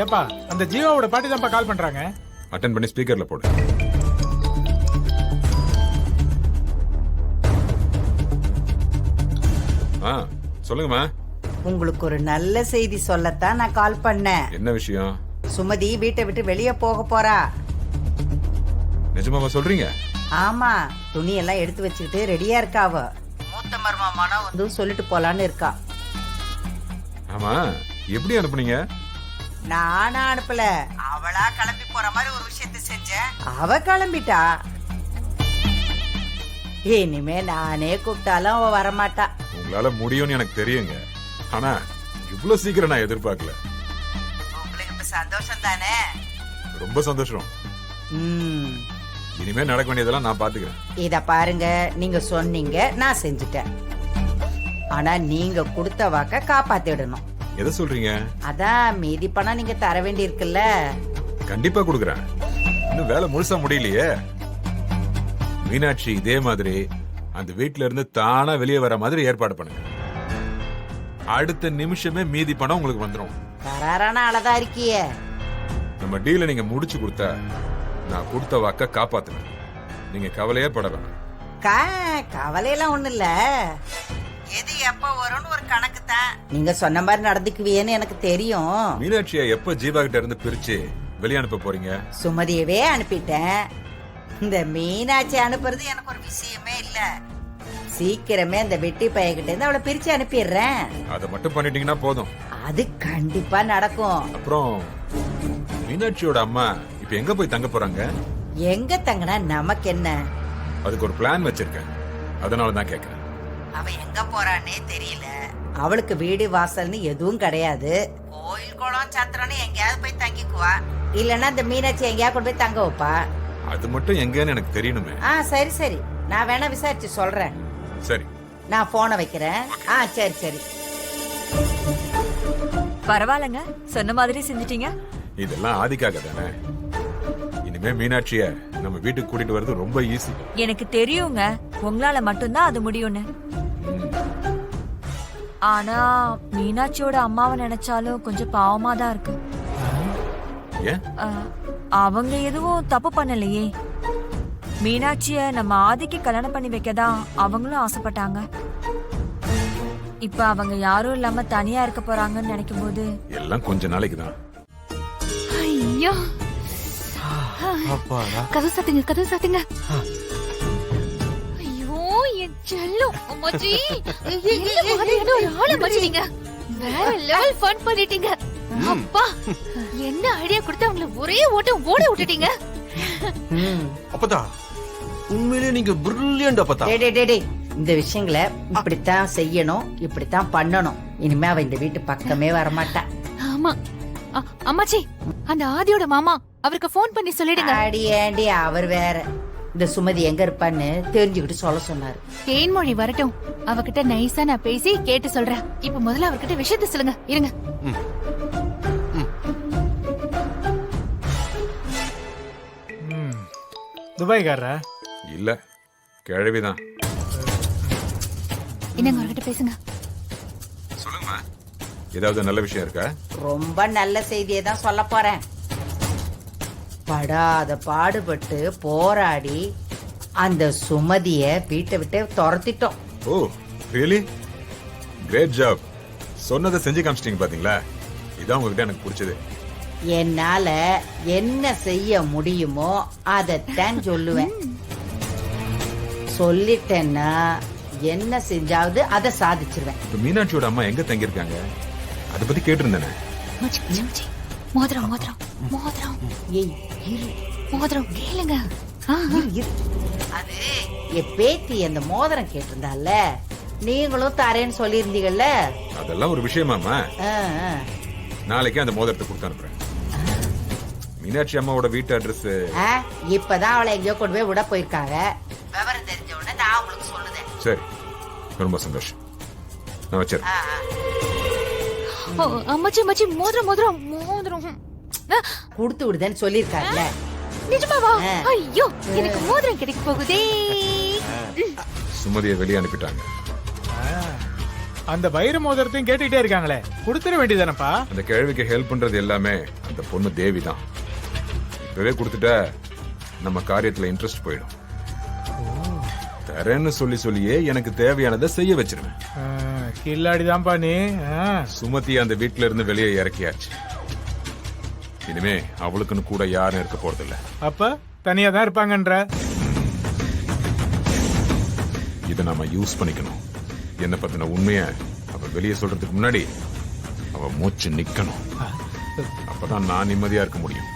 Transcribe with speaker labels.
Speaker 1: ஏப்பா அந்த ஜீவாவோட பாட்டி தான்ப்பா கால் பண்றாங்க.
Speaker 2: அட்டென்ட் பண்ணி ஸ்பீக்கர்ல போடு. சொல்லுங்கம்மா.
Speaker 3: உங்களுக்கு ஒரு நல்ல செய்தி சொல்லத்தான் நான் கால் பண்ணேன்.
Speaker 2: என்ன விஷயம்?
Speaker 3: சுமதி வீட்டை விட்டு வெளியே போக போறா.
Speaker 2: நிஜமாவா சொல்றீங்க?
Speaker 3: ஆமா, துணி எல்லாம் எடுத்து வச்சுக்கிட்டு ரெடியா இருக்கா. அவ மூத்த மருமா மனம் வந்து சொல்லிட்டு போலான்னு இருக்கா.
Speaker 2: ஆமா, எப்படி அனுப்புனீங்க?
Speaker 3: நானா அனுப்பல, அவளா கிளம்பி போற மாதிரி ஒரு விஷயத்த செஞ்சேன். அவ கிளம்பிட்டா. இனிமே நானே கூப்பிட்டாலும் அவ வரமாட்டா.
Speaker 2: உங்களால முடியும்னு எனக்கு தெரியுங்க. ஆனா இவ்வளவு சீக்கிரம் நான் எதிர்பார்க்கல.
Speaker 3: உங்களுக்கு இப்ப சந்தோஷம் தானே?
Speaker 2: ரொம்ப சந்தோஷம். இனிமே நடக்க வேண்டியதெல்லாம் நான் பாத்துக்கிறேன்.
Speaker 3: இத பாருங்க, நீங்க சொன்னீங்க, நான் செஞ்சுட்டேன். ஆனா நீங்க கொடுத்த வாக்க காப்பாத்திடணும்.
Speaker 2: எதை சொல்றீங்க?
Speaker 3: அதான் மீதி பணம் நீங்க தர வேண்டி இருக்குல்ல.
Speaker 2: கண்டிப்பா கொடுக்கறேன். இன்னும் வேலை முழுசா முடியலையே. மீனாட்சி இதே மாதிரி அந்த வீட்ல இருந்து தானா வெளியே வர மாதிரி ஏற்பாடு பண்ணுங்க. அடுத்த நிமிஷமே மீதி பணம் உங்களுக்கு வந்துடும்.
Speaker 3: கராரான ஆளதான் இருக்கியே.
Speaker 2: நம்ம டீல நீங்க முடிச்சு கொடுத்தா நான் கொடுத்த வாக்க காப்பாத்துவேன். நீங்க கவலையே பட வேணாம்.
Speaker 3: கவலையெல்லாம் ஒண்ணு இல்ல. எது எப்ப வரும்னு ஒரு கணக்கு தான். நீங்க சொன்ன மாதிரி நடந்துக்குவீன்னு எனக்கு தெரியும்.
Speaker 2: மீனாட்சியை எப்ப ஜீவா கிட்ட இருந்து பிரிச்சு வெளியே அனுப்ப போறீங்க?
Speaker 3: சுமதியவே அனுப்பிட்டேன். இந்த மீனாட்சி அனுப்புறது எனக்கு ஒரு விஷயமே இல்ல. சீக்கிரமே அந்த வெட்டி பையகிட்ட இருந்து அவளை பிரிச்சு அனுப்பிடுறேன்.
Speaker 2: அதை மட்டும் பண்ணிட்டீங்கன்னா போதும்.
Speaker 3: அது கண்டிப்பா நடக்கும்.
Speaker 2: அப்புறம் மீனாட்சியோட அம்மா இப்ப எங்க போய் தங்க போறாங்க?
Speaker 3: எங்க தங்கினா நமக்கு என்ன?
Speaker 2: அதுக்கு ஒரு பிளான் வச்சிருக்கேன். அதனால தான் கேக்குறேன்.
Speaker 3: அவ எங்க போறான்னே தெரியல. அவளுக்கு வீடு வாசல்னு எதுவும் கிடையாது. கோயில் குளம் சத்திரம்னு எங்கேயாவது போய் தங்கிக்குவா. இல்லன்னா இந்த மீனாட்சி எங்கேயாவது கொண்டு போய் தங்க வைப்பா.
Speaker 2: அது மட்டும் எங்கன்னு எனக்கு தெரியணுமே.
Speaker 3: சரி சரி, நான் வேணா விசாரிச்சு சொல்றேன்.
Speaker 2: சரி,
Speaker 3: நான் போனை வைக்கிறேன். சரி சரி.
Speaker 4: பரவாயில்லங்க, சொன்ன மாதிரி செஞ்சிட்டீங்க.
Speaker 2: இதெல்லாம் ஆதிக்காக தானே. இனிமே மீனாட்சிய நம்ம வீட்டுக்கு கூட்டிட்டு வர்றது ரொம்ப ஈஸி.
Speaker 4: எனக்கு தெரியுங்க, உங்களால மட்டும்தான் அது முடியும்னு. ஆனா மீனாட்சியோட அம்மாவை நினைச்சாலும் கொஞ்சம் பாவமா தான் இருக்கு.
Speaker 2: ஏன்?
Speaker 4: அவங்க எதுவும் தப்பு பண்ணலையே. மீனாட்சிய நம்ம ஆதிக்கு கல்யாணம் பண்ணி வைக்கதான் அவங்களும் ஆசைப்பட்டாங்க. இப்ப அவங்க யாரும் இல்லாம தனியா இருக்க போறாங்கன்னு நினைக்கும் போது
Speaker 2: எல்லாம் கொஞ்ச நாளைக்கு தான்.
Speaker 5: ஐயோ, கதவு சாத்துங்க, கதவு சாத்துங்க. ஐயோ என் செல்லம் அம்மாச்சி, என்ன மாதிரியான ஒரு ஆளை மச்சிட்டீங்க. வேற லெவல் ஃபன் பண்ணிட்டீங்க. அப்பா, என்ன ஐடியா கொடுத்து அவங்கள ஒரே ஓட்டம் ஓட விட்டுட்டீங்க.
Speaker 6: அப்பதா, உண்மையிலே நீங்க பிரில்லியன்ட் அப்பதா.
Speaker 3: இந்த விஷயங்களை இப்படித்தான் செய்யணும், இப்படித்தான் பண்ணணும். இனிமே அவ இந்த வீட்டு பக்கமே வரமாட்டா.
Speaker 5: ஆமா அம்மாச்சி, அந்த ஆதியோட மாமா அவருக்கு போன் பண்ணி சொல்லிடுங்க.
Speaker 3: அடி ஏண்டி, அவர் வேற. இந்த சுமதி எங்க இருப்பான்னு தெரிஞ்சுக்கிட்டு சொல்ல சொன்னாரு.
Speaker 5: தேன்மொழி வரட்டும், அவகிட்ட நைஸா நான் பேசி கேட்டு சொல்றேன். இப்ப முதல்ல அவர்கிட்ட விஷயத்த சொல்லுங்க. இருங்க.
Speaker 1: துபாய்க்காரரா?
Speaker 2: இல்ல, கிழவிதான்.
Speaker 5: என்னங்க, அவர்கிட்ட பேசுங்க.
Speaker 2: சொல்லுங்கம்மா, ஏதாவது நல்ல விஷயம் இருக்கா?
Speaker 3: ரொம்ப நல்ல செய்தியை தான் சொல்ல போறேன். படாத பாடுபட்டு போராடி அந்த சுமதிய வீட்டை விட்டு துரத்திட்டோம்.
Speaker 2: Oh really? Great job. சொன்னதை செஞ்சு காமிச்சிட்டீங்க பாத்தீங்களா? இதான் உங்ககிட்ட எனக்கு பிடிச்சது.
Speaker 3: என்னால என்ன செய்ய முடியுமோ அதைத்தான் சொல்லுவேன். சொல்லிட்டேன்னா என்ன செஞ்சாவது அதை சாதிச்சிருவேன்.
Speaker 2: இப்ப மீனாட்சியோட அம்மா எங்க தங்கி இருக்காங்க? அத பத்தி கேட்டிருந்தேனே.
Speaker 5: மோதிரம் மோதிரம் மோதிரம்.
Speaker 3: ஏய் இரு,
Speaker 5: மோதிரம் கேளுங்க.
Speaker 3: இரு. அது என் பேத்தி அந்த மோதிரம் கேட்டிருந்தால, நீங்களும் தரேன்னு சொல்லியிருந்தீங்கல்ல.
Speaker 2: அதெல்லாம் ஒரு விஷயமாமா. நாளைக்கு அந்த மோதிரத்தை கொடுத்து அனுப்புறேன். மீனாட்சி அம்மாவோட வீட்டு அட்ரஸ்
Speaker 3: இப்பதான் அவளை எங்கேயோ கொண்டு போய் விட போயிருக்காங்க. விவரம் தெரிஞ்ச உடனே நான் உங்களுக்கு சொல்லுதேன்.
Speaker 2: சரி, ரொம்ப சந்தோஷம். நான் வச்சிருக்கேன்.
Speaker 5: அம்மாச்சி அம்மாச்சி, மோதிரம் மோதிரம் மோதிரம்
Speaker 3: கொடுத்து விடுதேன்னு சொல்லிருக்காருல்ல.
Speaker 5: நிஜமாவா? ஐயோ, எனக்கு மோதிரம் கிடைக்க போகுதே.
Speaker 2: சுமதியை வெளியே அனுப்பிட்டாங்க.
Speaker 1: அந்த வைர மோதிரத்தையும் கேட்டுக்கிட்டே இருக்காங்களே கொடுத்துட வேண்டியதானப்பா.
Speaker 2: அந்த கிழவிக்கு ஹெல்ப் பண்றது எல்லாமே அந்த பொண்ணு தேவி தான். இப்பவே கொடுத்துட்ட நம்ம காரியத்துல இன்ட்ரெஸ்ட் போயிடும். தரேன்னு சொல்லி சொல்லியே எனக்கு தேவையானதை செய்ய வச்சிருவேன்.
Speaker 1: கில்லாடிதான்ப்பா நீ.
Speaker 2: சுமதி அந்த வீட்ல இருந்து வெளியே இறக்கியாச்சு. இனிமே அவளுக்குன்னு கூட யாரும் இருக்க போறதில்ல.
Speaker 1: அப்ப தனியா தான் இருப்பாங்கன்ற.
Speaker 2: இதை நாம யூஸ் பண்ணிக்கணும். என்ன பத்தின உண்மைய அவ வெளியே சொல்றதுக்கு முன்னாடி அவ மூச்சு நிக்கணும். அப்பதான் நான் நிம்மதியா இருக்க முடியும்.